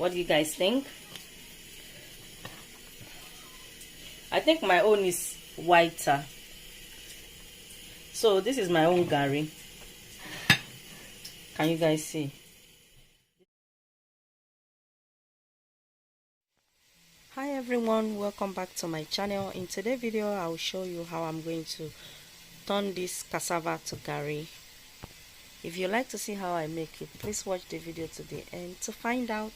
What do you guys think? I think my own is whiter. So this is my own Garri. Can you guys see? Hi everyone, welcome back to my channel. In today's video I will show you how I'm going to turn this cassava to Garri. If you like to see how I make it, please watch the video to the end to find out.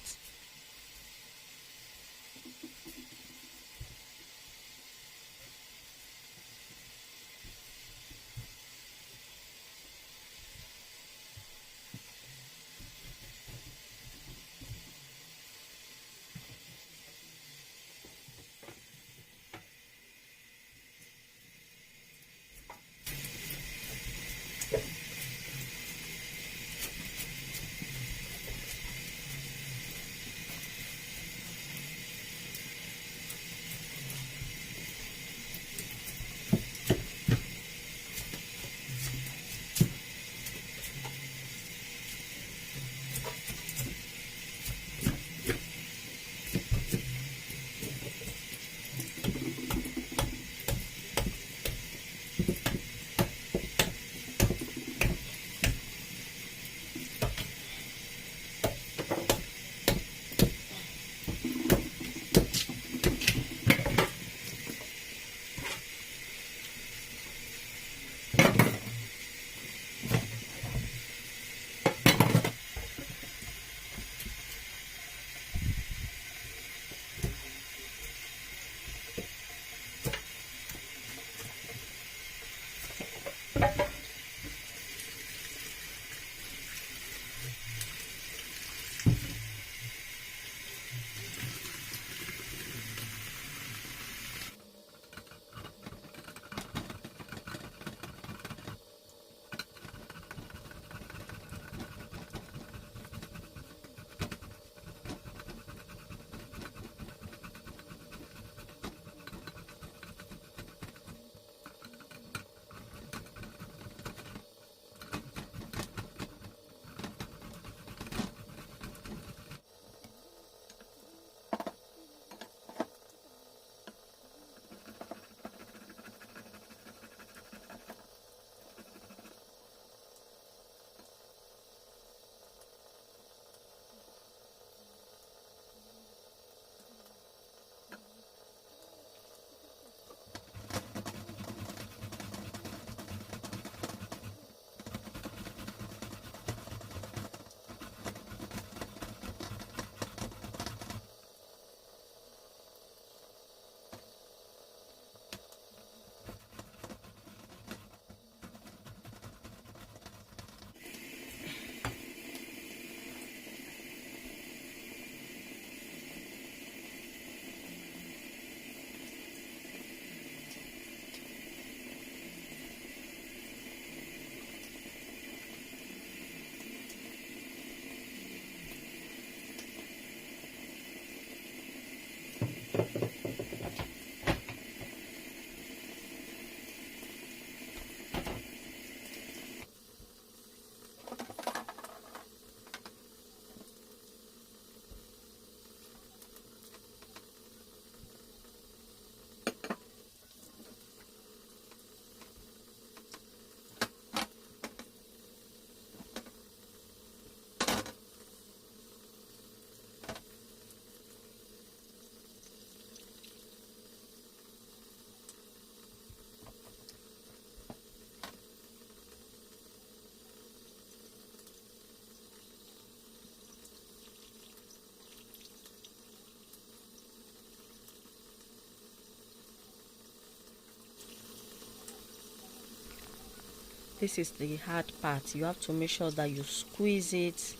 This is the hard part. You have to make sure that you squeeze it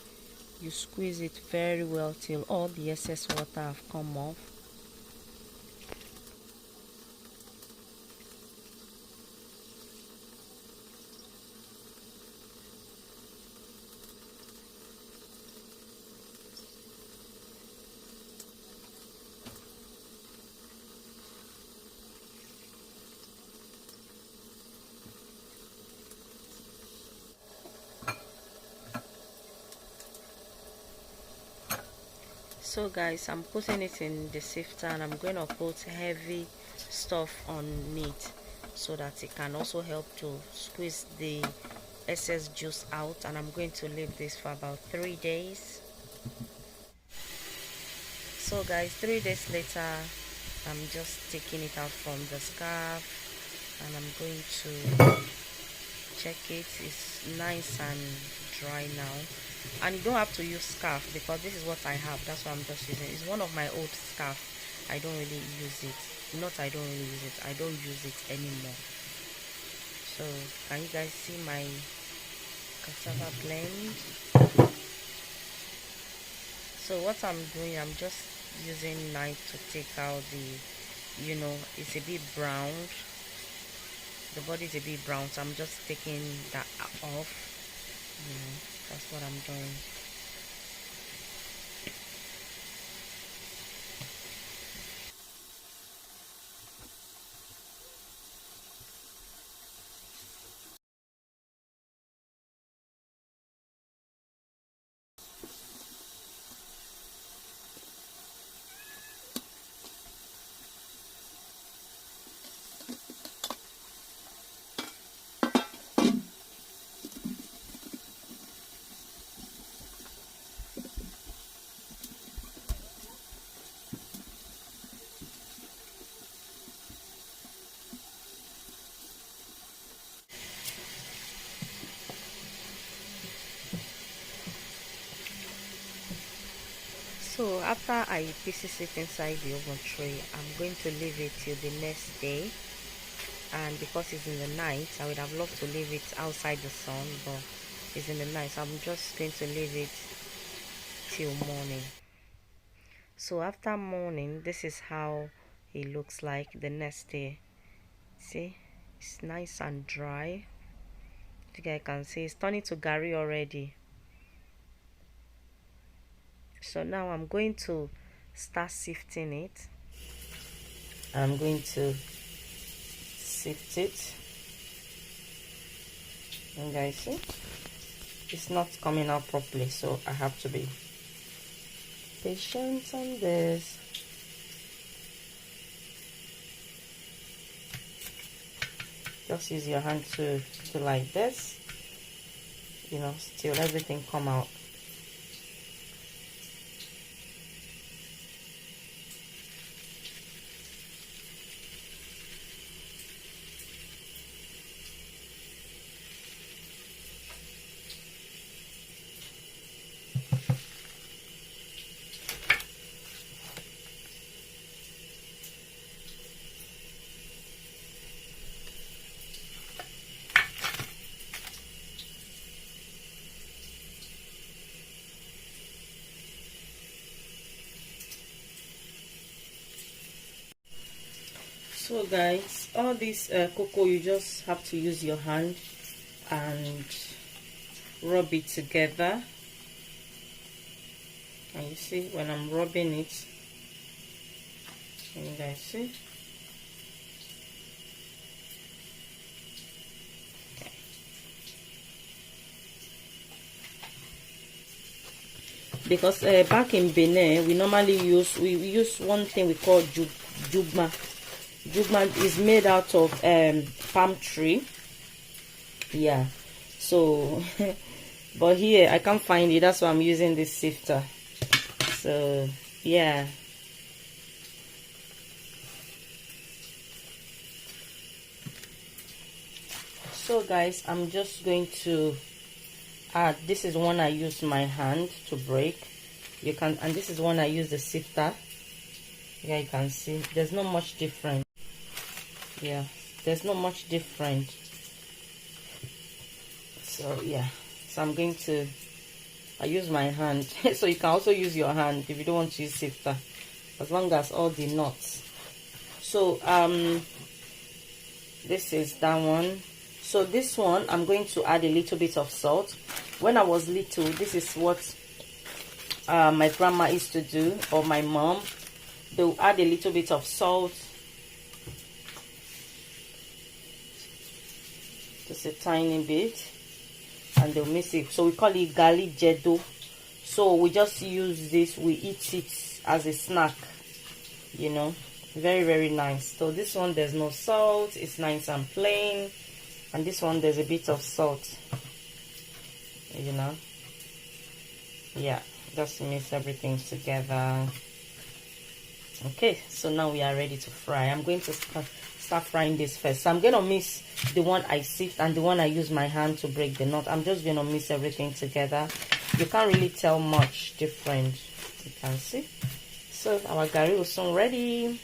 very well till all the excess water have come off. So guys, I'm putting it in the sifter and I'm going to put heavy stuff on it so that it can also help to squeeze the excess juice out. And I'm going to leave this for about 3 days. So guys, 3 days later, I'm just taking it out from the scarf and I'm going to check it. It's nice and dry now, and you don't have to use scarf because this is what I have. That's why I'm just using it. It's one of my old scarf. I don't really use it. Not I don't really use it, I don't use it anymore. So can you guys see my cassava blend? So what I'm doing, I'm just using knife to take out the, it's a bit brown. The body is a bit brown, so I'm just taking that off. That's what I'm doing. So after I pieces it inside the oven tray, I'm going to leave it till the next day. And because it's in the night, I would have loved to leave it outside the sun, but it's in the night, so I'm just going to leave it till morning. So after morning, this is how it looks like the next day. See, it's nice and dry. I think I can see it's turning to Garri already. So now I'm going to start sifting it. I'm going to sift it, and guys, see, it's not coming out properly, so I have to be patient on this. Just use your hand to like this, till everything come out. So guys, all this cocoa, you just have to use your hand and rub it together. And you see, when I'm rubbing it, can you guys see? Because back in Benin, we normally use one thing we call jugma. Jugma is made out of palm tree. Yeah, so but here I can't find it, that's why I'm using this sifter. So yeah, so guys, I'm just going to add, this is one I use my hand to break, and this is one I use the sifter. Yeah, you can see there's not much difference. Yeah, there's not much different. So yeah, so I'm going to, I use my hand. So you can also use your hand if you don't want to use sifter, as long as all the nuts. So this is that one. So this one, I'm going to add a little bit of salt. When I was little, this is what my grandma used to do, or my mom. They'll add a little bit of salt, just a tiny bit, and they'll mix it. So we call it gali jedo. so we just use this, we eat it as a snack, you know. Very, very nice. So this one, there's no salt, it's nice and plain. And this one, there's a bit of salt, you know. Yeah, just mix everything together. Okay, so now we are ready to fry. I'm going to start frying this first. So I'm going to mix the one I sift and the one I use my hand to break the nut. I'm just going to mix everything together. You can't really tell much different, you can see. So our garri is soon ready.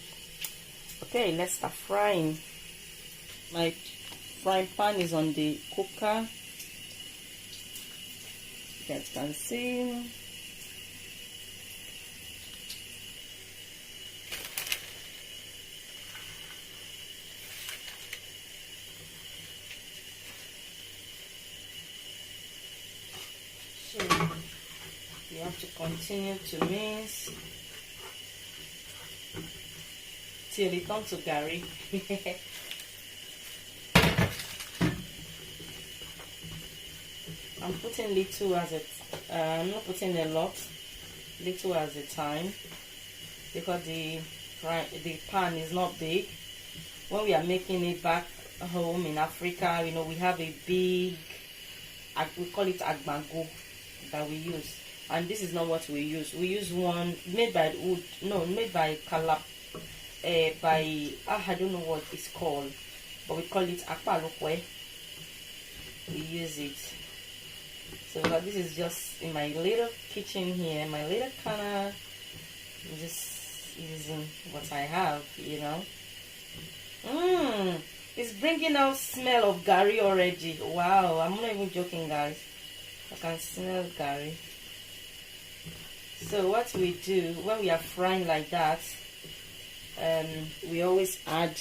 Okay, let's start frying. My frying pan is on the cooker. You guys can see. So you have to continue to mix till it comes to garri. I'm putting little as a I'm not putting a lot, little as a time, because the pan is not big. When we are making it back home in Africa, you know, we have a big, we call it agbago, that we use, and this is not what we use. We use one made by wood, no, made by calap, I don't know what it's called, but we call it akpalokwe. We use it. So this is just in my little kitchen here, my little corner. I'm just using what I have, you know. It's bringing out smell of garri already. Wow, I'm not even joking, guys. I can smell garri. So what we do when we are frying like that, we always add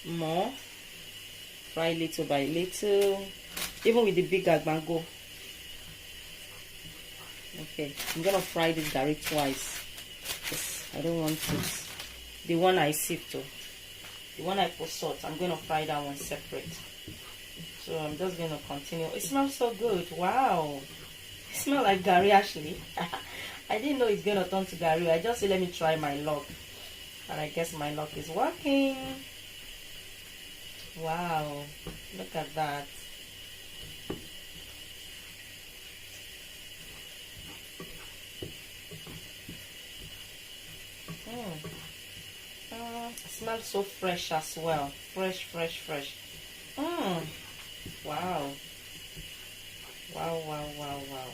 more, fry little by little, even with the big agbango. Okay, I'm gonna fry this garri twice. I don't want this. The one I sift to, the one I put salt, I'm gonna fry that one separate. So I'm just gonna continue. It smells so good. Wow, it smells like garri actually. I didn't know it's gonna turn to garri. I just said let me try my luck, and I guess my luck is working. Wow, look at that. It smells so fresh as well. Fresh. Wow. Wow.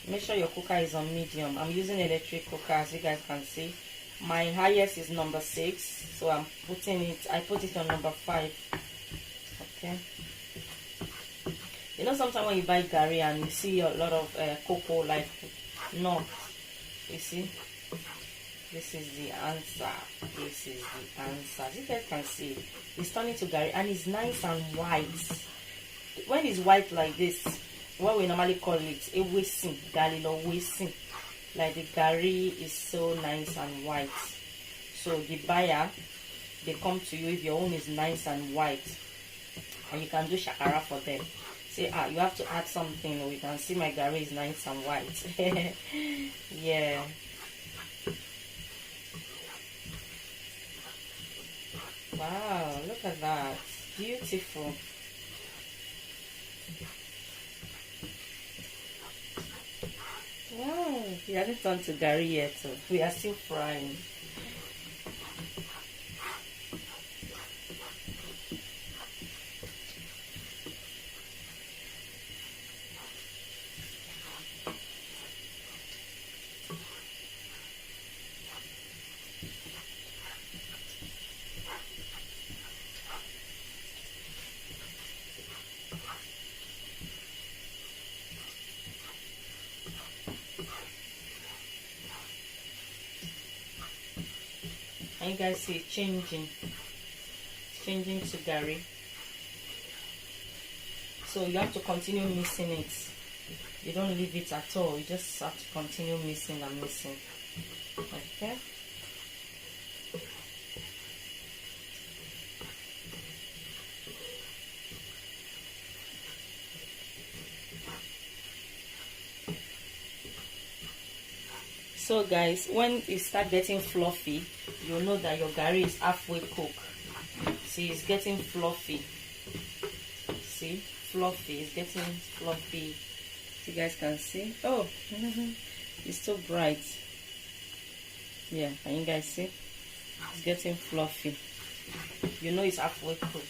Make sure your cooker is on medium. I'm using electric cooker, as you guys can see. My highest is number 6, so I put it on number 5. Okay. You know, sometimes when you buy garri and you see a lot of cocoa, like nut, you see, this is the answer. This is the answer. As you guys can see, it's turning to garri and it's nice and white. When it's white like this, what we normally call it a wasting, garri or wasting. Like the garri is so nice and white. So the buyer, they come to you if your own is nice and white, and you can do shakara for them. Say, you have to add something. We can see my garri is nice and white. Yeah. Wow, look at that. Beautiful. Wow, we haven't turned to garri yet, so we are still frying. And you guys see it changing to garri. So you have to continue mixing it. You don't leave it at all. You just have to continue mixing and mixing. Okay. So guys, when it start getting fluffy, you'll know that your Garri is halfway cooked. See, it's getting fluffy. See, fluffy, it's getting fluffy. You guys can see. Oh, it's so bright. Yeah, can you guys see? It's getting fluffy. You know it's halfway cooked.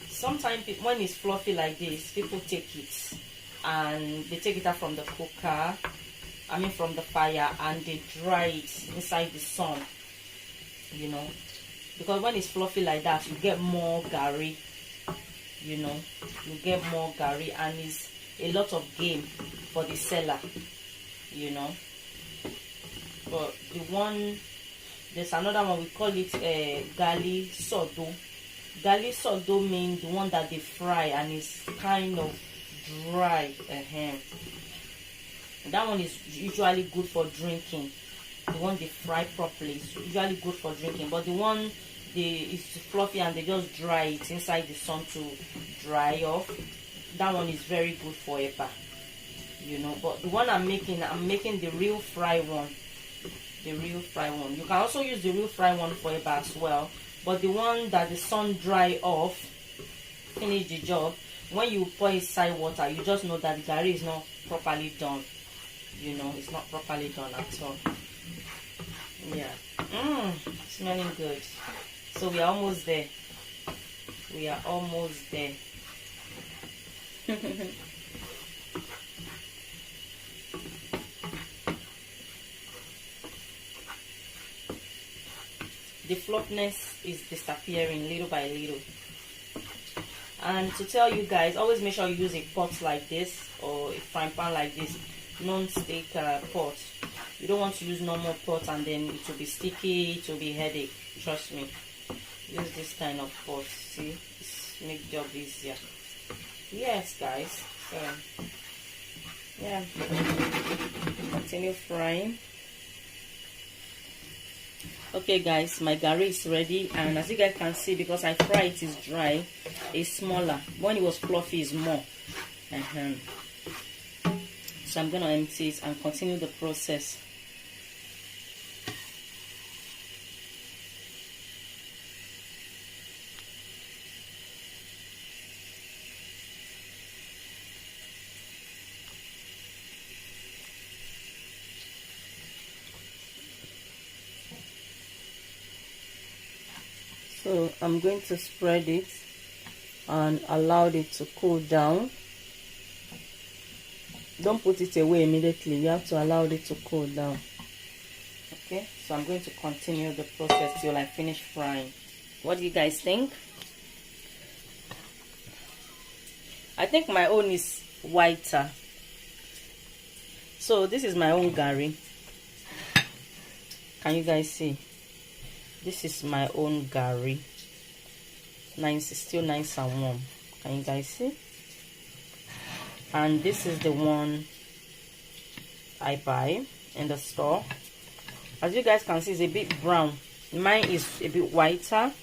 Sometimes when it's fluffy like this, people take it and they take it out from the cooker, from the fire, and they dry it inside the sun, you know, because when it's fluffy like that, you get more Garri, you know, you get more Garri, and it's a lot of game for the seller, you know. But there's another one, we call it Garri sodo. Garri sodo means the one that they fry and it's kind of dry. That one is usually good for drinking. The one they fry properly is usually good for drinking, but the one it's fluffy and they just dry it inside the sun to dry off, that one is very good for eba, you know. But the one I'm making the real fry one. You can also use the real fry one for eba as well, but the one that the sun dry off, finish the job. When you pour inside water, you just know that the Garri is not properly done. You know, it's not properly done at all. Yeah. Smelling good. So we are almost there. We are almost there. The fluffiness is disappearing little by little. And to tell you guys, always make sure you use a pot like this or a frying pan like this, non-stick pot. You don't want to use normal pot and then it will be sticky, it will be headache. Trust me. Use this kind of pot. See, this make job easier. Yes, guys. So yeah, continue frying. Okay guys, my Garri is ready, and as you guys can see, because I fry it is dry, it's smaller. When it was fluffy, it's more. So I'm gonna empty it and continue the process. So I'm going to spread it and allow it to cool down. Don't put it away immediately. You have to allow it to cool down. Okay, so I'm going to continue the process till I finish frying. What do you guys think? I think my own is whiter. So this is my own Garri. Can you guys see? This is my own Garri. Nice, still nice and warm. Can you guys see? And this is the one I buy in the store. As you guys can see, it's a bit brown. Mine is a bit whiter.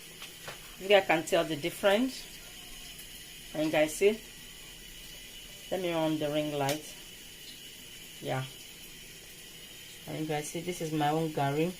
You guys can tell the difference. Can you guys see? Let me on the ring light. Yeah. Can you guys see? This is my own Garri.